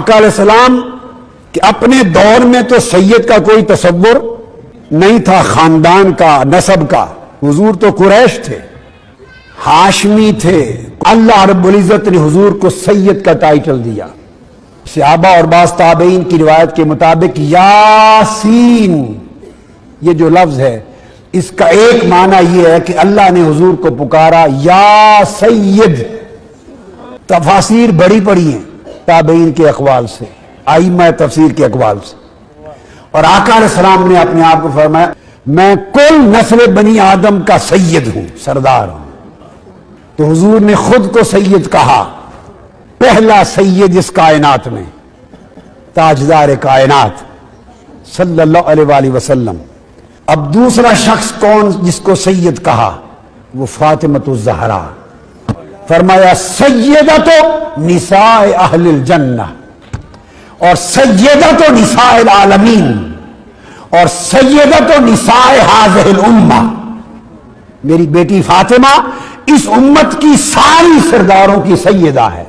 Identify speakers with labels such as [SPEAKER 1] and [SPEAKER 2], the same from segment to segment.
[SPEAKER 1] آقا علیہ السلام کہ اپنے دور میں تو سید کا کوئی تصور نہیں تھا، خاندان کا، نسب کا. حضور تو قریش تھے، ہاشمی تھے. اللہ رب العزت نے حضور کو سید کا ٹائٹل دیا. صحابہ اور بعض تابعین کی روایت کے مطابق یاسین یہ جو لفظ ہے اس کا ایک معنی یہ ہے کہ اللہ نے حضور کو پکارا یا سید. تفاسیر بڑی پڑی ہیں تابعین کے اقوال سے، ائمہ تفسیر کے اقوال سے. اور آقا علیہ السلام نے اپنے آپ کو فرمایا میں کل نسل بنی آدم کا سید ہوں، سردار ہوں. تو حضور نے خود کو سید کہا، پہلا سید اس کائنات میں، تاجدار کائنات صلی اللہ علیہ وآلہ وسلم. اب دوسرا شخص کون جس کو سید کہا؟ وہ فاطمۃ الزہرا. فرمایا سیدۃ نساء اہل الجنہ، اور سیدۃ نساء العالمین، اور سیدۃ نساء ہذہ الامہ. میری بیٹی فاطمہ اس امت کی ساری سرداروں کی سیدہ ہے،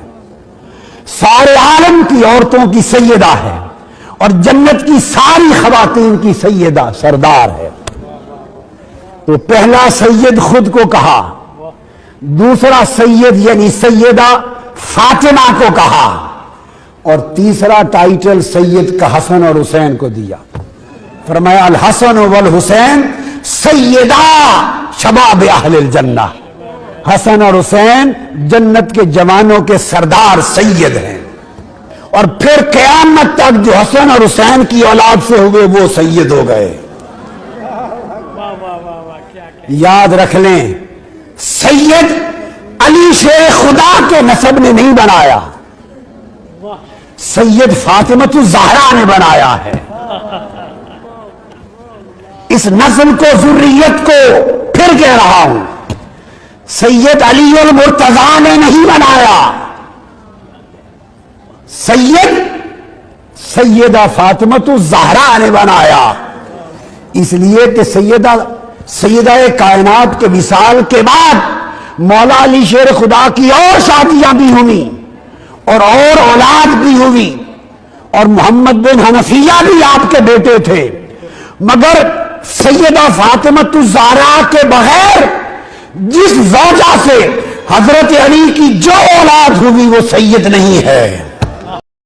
[SPEAKER 1] سارے عالم کی عورتوں کی سیدہ ہے، اور جنت کی ساری خواتین کی سیدہ سردار ہے. تو پہلا سید خود کو کہا، دوسرا سید یعنی سیدہ فاطمہ کو کہا، اور تیسرا ٹائٹل سید کا حسن اور حسین کو دیا. فرمایا الحسن والحسین سیدہ شباب اہل الجنہ. حسن اور حسین جنت کے جوانوں کے سردار سید ہیں، اور پھر قیامت تک جو حسن اور حسین کی اولاد سے ہوئے وہ سید ہو گئے. یاد رکھ لیں سید علی شیر خدا کے نسب نے نہیں بنایا، سید فاطمۃ الزہرا نے بنایا ہے. اس نسل کو ذریت کو پھر کہہ رہا ہوں، سید علی المرتضیٰ نے نہیں بنایا، سیدہ فاطمۃ الزہرا نے بنایا. اس لیے کہ سیدہ کائنات کے وصال کے بعد مولا علی شیر خدا کی اور شادیاں بھی ہوئی اور اولاد بھی ہوئی، اور محمد بن حنفیہ بھی آپ کے بیٹے تھے، مگر سیدہ فاطمۃ الزہرا کے بغیر جس زوجہ سے حضرت علی کی جو اولاد ہوئی وہ سید نہیں ہے.